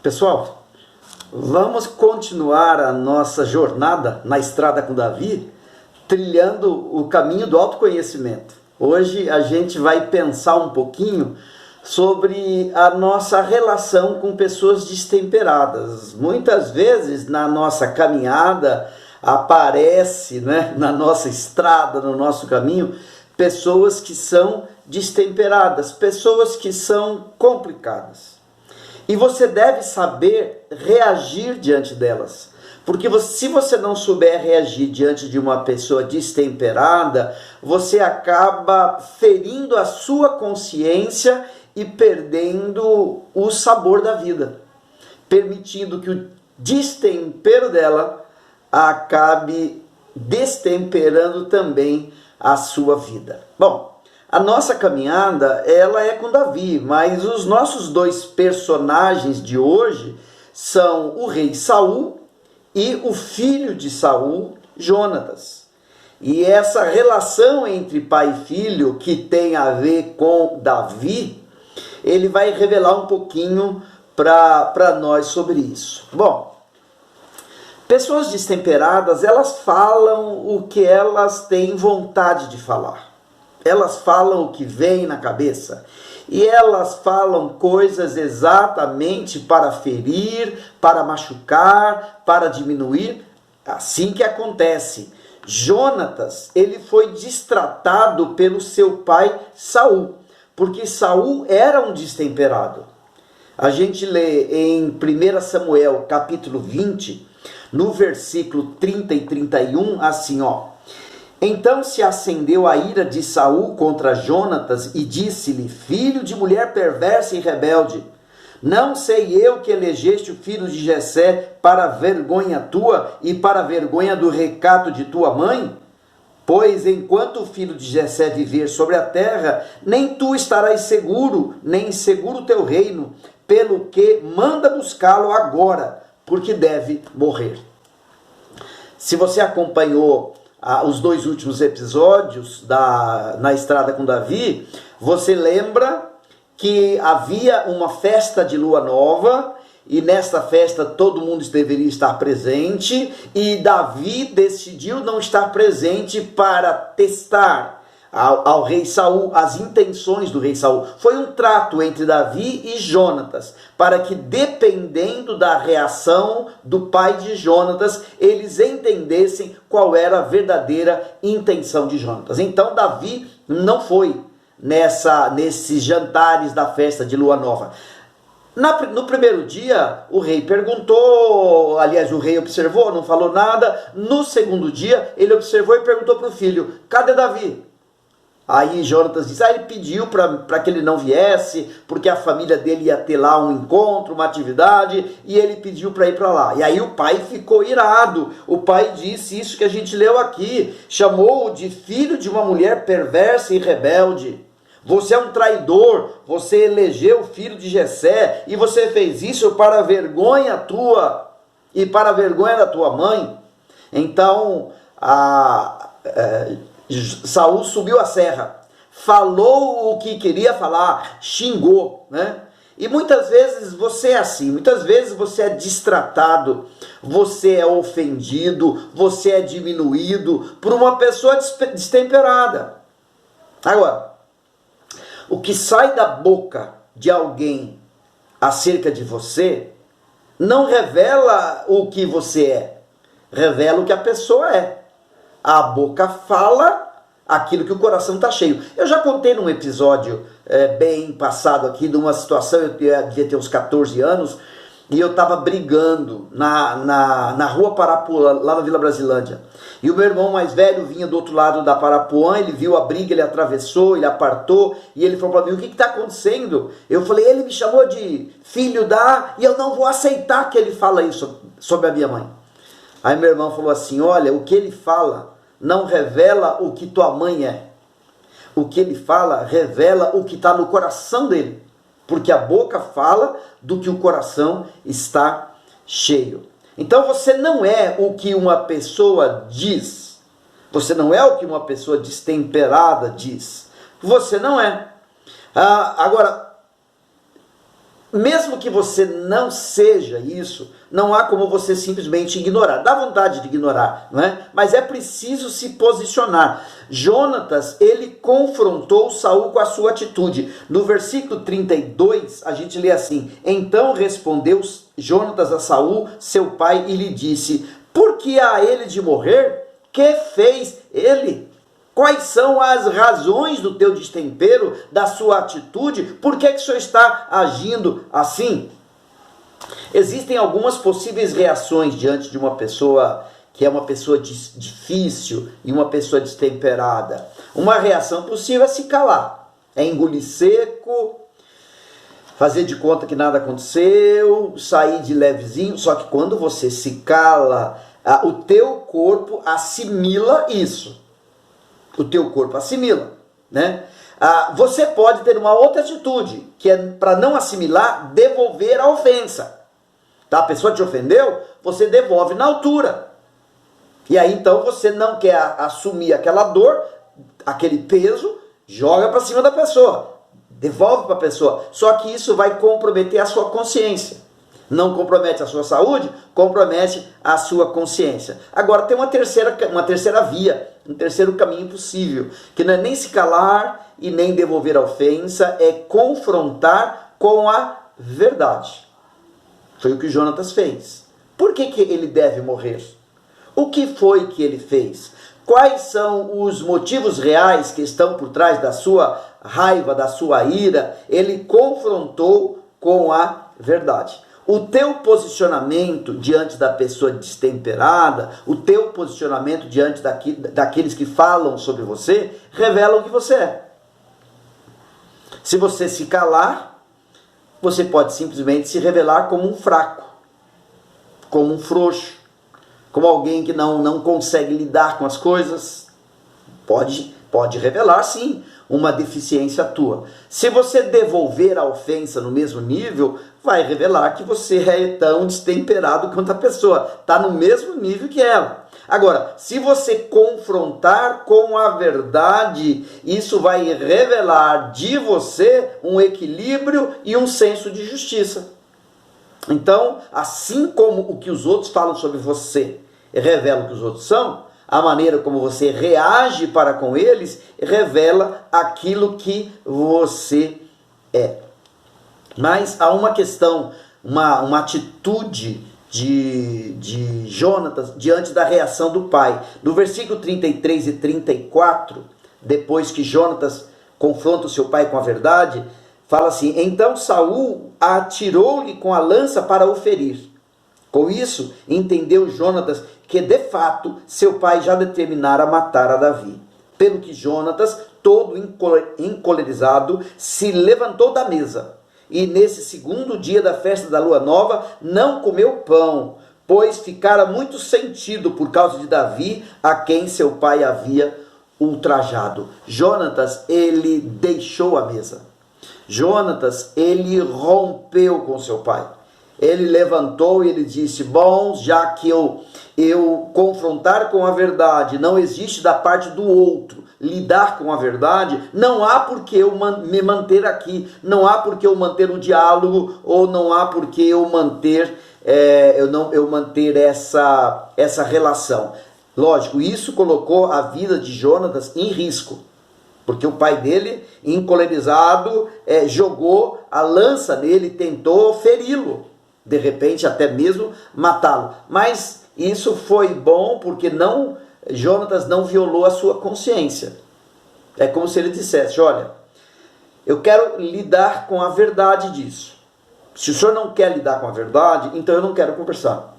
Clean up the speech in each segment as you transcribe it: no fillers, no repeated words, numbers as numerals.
Pessoal, vamos continuar a nossa jornada na estrada com Davi, trilhando o caminho do autoconhecimento. Hoje a gente vai pensar um pouquinho sobre a nossa relação com pessoas destemperadas. Muitas vezes na nossa caminhada aparece, na nossa estrada, no nosso caminho, pessoas que são destemperadas, pessoas que são complicadas. E você deve saber reagir diante delas. Porque se você não souber reagir diante de uma pessoa destemperada, você acaba ferindo a sua consciência e perdendo o sabor da vida, permitindo que o destempero dela acabe destemperando também a sua vida. Bom, a nossa caminhada, ela é com Davi, mas os nossos dois personagens de hoje são o rei Saul e o filho de Saul, Jonatas. E essa relação entre pai e filho, que tem a ver com Davi, ele vai revelar um pouquinho para nós sobre isso. Bom, pessoas destemperadas, elas falam o que elas têm vontade de falar. Elas falam o que vem na cabeça. E elas falam coisas exatamente para ferir, para machucar, para diminuir. Assim que acontece. Jonatas, ele foi destratado pelo seu pai Saul, porque Saul era um destemperado. A gente lê em 1 Samuel, capítulo 20, no versículo 30 e 31, assim, Então se acendeu a ira de Saul contra Jonatas e disse-lhe: filho de mulher perversa e rebelde, não sei eu que elegeste o filho de Jessé para vergonha tua e para vergonha do recato de tua mãe? Pois enquanto o filho de Jessé viver sobre a terra, nem tu estarás seguro, nem seguro o teu reino, pelo que manda buscá-lo agora, porque deve morrer. Se você acompanhou os dois últimos episódios na Estrada com Davi, você lembra que havia uma festa de lua nova, e nesta festa todo mundo deveria estar presente, e Davi decidiu não estar presente para testar ao rei Saul as intenções do rei Saul. Foi um trato entre Davi e Jonatas, para que, dependendo da reação do pai de Jonatas, eles entendessem qual era a verdadeira intenção de Jonatas. Então Davi não foi nesses jantares da festa de lua nova. No primeiro dia, o rei perguntou, aliás, o rei observou, não falou nada. No segundo dia, ele observou e perguntou para o filho: cadê Davi? Aí Jonatas disse, ele pediu para que ele não viesse, porque a família dele ia ter lá um encontro, uma atividade, e ele pediu para ir para lá. E aí o pai ficou irado. O pai disse isso que a gente leu aqui, chamou-o de filho de uma mulher perversa e rebelde. Você é um traidor, você elegeu o filho de Jessé, e você fez isso para a vergonha tua e para a vergonha da tua mãe. Então, Saul subiu a serra, falou o que queria falar, xingou, E muitas vezes você é assim, muitas vezes você é destratado, você é ofendido, você é diminuído por uma pessoa destemperada. Agora, o que sai da boca de alguém acerca de você não revela o que você é, revela o que a pessoa é. A boca fala aquilo que o coração está cheio. Eu já contei num episódio bem passado aqui de uma situação, eu devia ter uns 14 anos, e eu estava brigando na rua Parapuã, lá na Vila Brasilândia. E o meu irmão mais velho vinha do outro lado da Parapuã, ele viu a briga, ele atravessou, ele apartou, e ele falou para mim: o que está acontecendo? Eu falei: ele me chamou de filho e eu não vou aceitar que ele fala isso sobre a minha mãe. Aí meu irmão falou assim: olha, o que ele fala não revela o que tua mãe é. O que ele fala revela o que está no coração dele. Porque a boca fala do que o coração está cheio. Então você não é o que uma pessoa diz. Você não é o que uma pessoa destemperada diz. Você não é. Agora, mesmo que você não seja isso, não há como você simplesmente ignorar. Dá vontade de ignorar, não é? Mas é preciso se posicionar. Jonatas, ele confrontou Saul com a sua atitude. No versículo 32, a gente lê assim: então respondeu Jonatas a Saul, seu pai, e lhe disse: por que há ele de morrer? Que fez ele? Quais são as razões do teu destempero, da sua atitude? Por que o senhor está agindo assim? Existem algumas possíveis reações diante de uma pessoa que é uma pessoa difícil e uma pessoa destemperada. Uma reação possível é se calar, é engolir seco, fazer de conta que nada aconteceu, sair de levezinho. Só que quando você se cala, o teu corpo assimila isso. O teu corpo assimila, né? Você pode ter uma outra atitude, que é, para não assimilar, devolver a ofensa. Tá? A pessoa te ofendeu, você devolve na altura. E aí então você não quer assumir aquela dor, aquele peso, joga para cima da pessoa, devolve para a pessoa. Só que isso vai comprometer a sua consciência. Não compromete a sua saúde, compromete a sua consciência. Agora tem uma terceira via, um terceiro caminho possível, que não é nem se calar e nem devolver a ofensa, é confrontar com a verdade. Foi o que Jonatas fez. Por que ele deve morrer? O que foi que ele fez? Quais são os motivos reais que estão por trás da sua raiva, da sua ira? Ele confrontou com a verdade. O teu posicionamento diante da pessoa destemperada, o teu posicionamento diante daqueles que falam sobre você, revela o que você é. Se você se calar, você pode simplesmente se revelar como um fraco, como um frouxo, como alguém que não consegue lidar com as coisas. Pode revelar, sim, uma deficiência tua. Se você devolver a ofensa no mesmo nível, vai revelar que você é tão destemperado quanto a pessoa. Está no mesmo nível que ela. Agora, se você confrontar com a verdade, isso vai revelar de você um equilíbrio e um senso de justiça. Então, assim como o que os outros falam sobre você revela o que os outros são, a maneira como você reage para com eles revela aquilo que você é. Mas há uma questão, uma atitude de Jonatas diante da reação do pai. No versículo 33 e 34, depois que Jonatas confronta o seu pai com a verdade, fala assim: então Saul atirou-lhe com a lança para o ferir. Com isso, entendeu Jonatas que de fato seu pai já determinara matar a Davi. Pelo que Jonatas, todo encolerizado, se levantou da mesa. E nesse segundo dia da festa da lua nova, não comeu pão, pois ficara muito sentido por causa de Davi, a quem seu pai havia ultrajado. Jonatas, ele deixou a mesa. Jonatas, ele rompeu com seu pai. Ele levantou e ele disse: bom, já que eu confrontar com a verdade, não existe da parte do outro lidar com a verdade, não há por que eu me manter aqui, não há por que eu manter um diálogo, ou não há por que eu manter, eu manter essa relação. Lógico, isso colocou a vida de Jonatas em risco, porque o pai dele, encolerizado, jogou a lança nele, tentou feri-lo, de repente até mesmo matá-lo. Mas isso foi bom porque Jonatas não violou a sua consciência. É como se ele dissesse: olha, eu quero lidar com a verdade disso. Se o senhor não quer lidar com a verdade, então eu não quero conversar.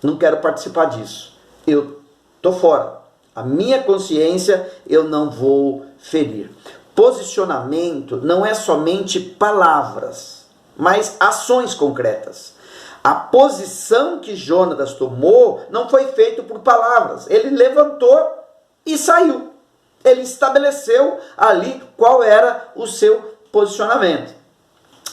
Não quero participar disso. Eu estou fora. A minha consciência eu não vou ferir. Posicionamento não é somente palavras, mas ações concretas. A posição que Jonatas tomou não foi feita por palavras. Ele levantou e saiu. Ele estabeleceu ali qual era o seu posicionamento.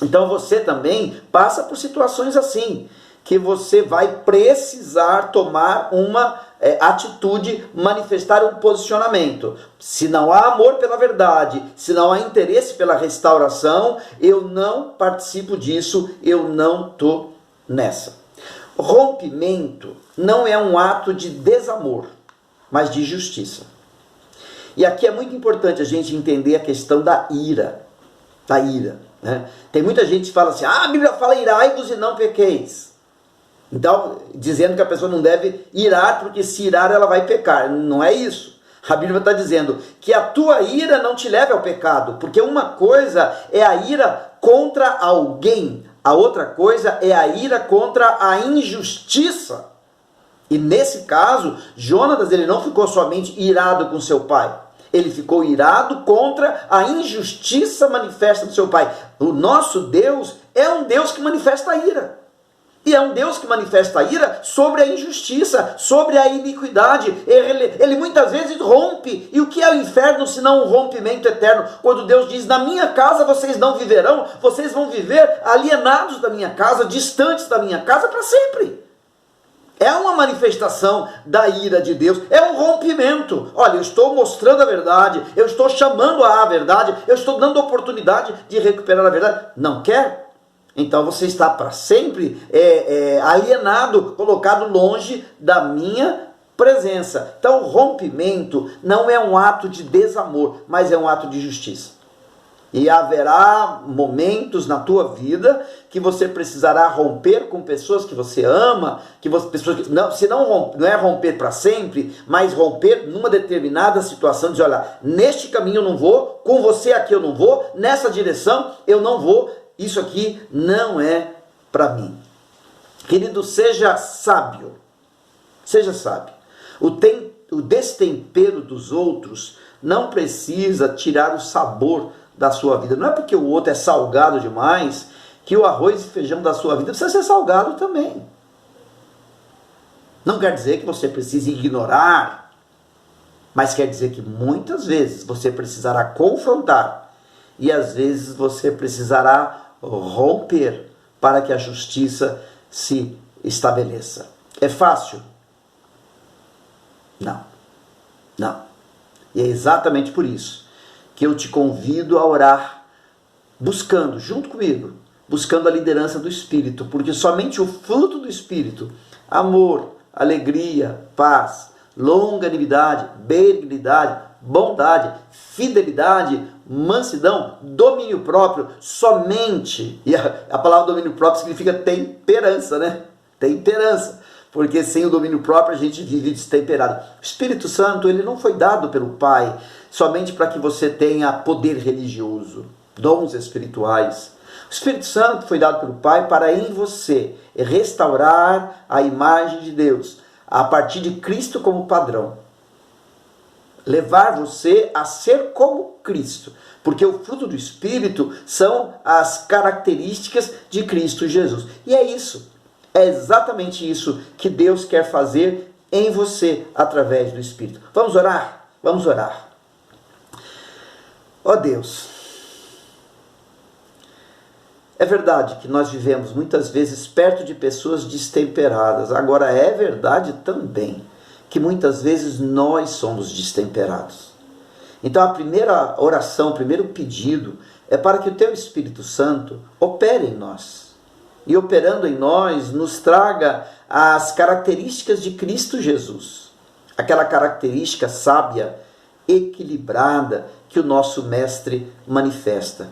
Então você também passa por situações assim, que você vai precisar tomar uma atitude, manifestar um posicionamento. Se não há amor pela verdade, se não há interesse pela restauração, eu não participo disso, eu não estou nessa. Rompimento não é um ato de desamor, mas de justiça. E aqui é muito importante a gente entender a questão da ira. Da ira, né? Tem muita gente que fala assim, a Bíblia fala irai-vos e não pequeis. Então, dizendo que a pessoa não deve irar, porque se irar ela vai pecar. Não é isso. A Bíblia está dizendo que a tua ira não te leve ao pecado, porque uma coisa é a ira contra alguém, a outra coisa é a ira contra a injustiça. E nesse caso, Jonatas ele não ficou somente irado com seu pai, ele ficou irado contra a injustiça manifesta do seu pai. O nosso Deus é um Deus que manifesta a ira. E é um Deus que manifesta a ira sobre a injustiça, sobre a iniquidade. Ele muitas vezes rompe. E o que é o inferno senão um rompimento eterno? Quando Deus diz, na minha casa vocês não viverão, vocês vão viver alienados da minha casa, distantes da minha casa para sempre. É uma manifestação da ira de Deus, é um rompimento. Olha, eu estou mostrando a verdade, eu estou chamando a verdade, eu estou dando oportunidade de recuperar a verdade. Não quer? Então você está para sempre alienado, colocado longe da minha presença. Então o rompimento não é um ato de desamor, mas é um ato de justiça. E haverá momentos na tua vida que você precisará romper com pessoas que você ama, não é romper para sempre, mas romper numa determinada situação, dizer, olha, neste caminho eu não vou, com você aqui eu não vou, nessa direção eu não vou, isso aqui não é para mim. Querido, seja sábio, seja sábio. O destempero dos outros não precisa tirar o sabor da sua vida. Não é porque o outro é salgado demais que o arroz e feijão da sua vida precisa ser salgado também. Não quer dizer que você precise ignorar, mas quer dizer que muitas vezes você precisará confrontar e às vezes você precisará romper para que a justiça se estabeleça. É fácil? Não. Não. E é exatamente por isso que eu te convido a orar, buscando, junto comigo, buscando a liderança do Espírito, porque somente o fruto do Espírito, amor, alegria, paz, longanimidade, benignidade, bondade, fidelidade, mansidão, domínio próprio, somente, e a palavra domínio próprio significa temperança, né? Temperança, porque sem o domínio próprio a gente vive destemperado. O Espírito Santo, ele não foi dado pelo Pai somente para que você tenha poder religioso, dons espirituais. O Espírito Santo foi dado pelo Pai para em você restaurar a imagem de Deus, a partir de Cristo como padrão. Levar você a ser como Cristo, porque o fruto do Espírito são as características de Cristo Jesus. E é isso, é exatamente isso que Deus quer fazer em você através do Espírito. Vamos orar? Vamos orar. Ó Deus, é verdade que nós vivemos muitas vezes perto de pessoas destemperadas. Agora é verdade também que muitas vezes nós somos destemperados. Então a primeira oração, o primeiro pedido é para que o Teu Espírito Santo opere em nós. E operando em nós, nos traga as características de Cristo Jesus. Aquela característica sábia, equilibrada, que o nosso Mestre manifesta.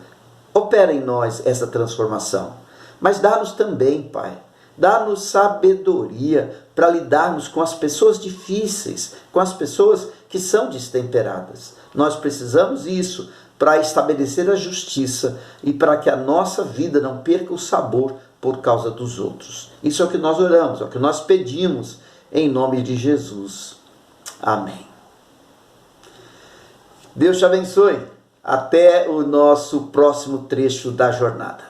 Opera em nós essa transformação. Mas dá-nos também, Pai, dá-nos sabedoria para lidarmos com as pessoas difíceis, com as pessoas que são destemperadas. Nós precisamos disso para estabelecer a justiça e para que a nossa vida não perca o sabor por causa dos outros. Isso é o que nós oramos, é o que nós pedimos em nome de Jesus. Amém. Deus te abençoe. Até o nosso próximo trecho da jornada.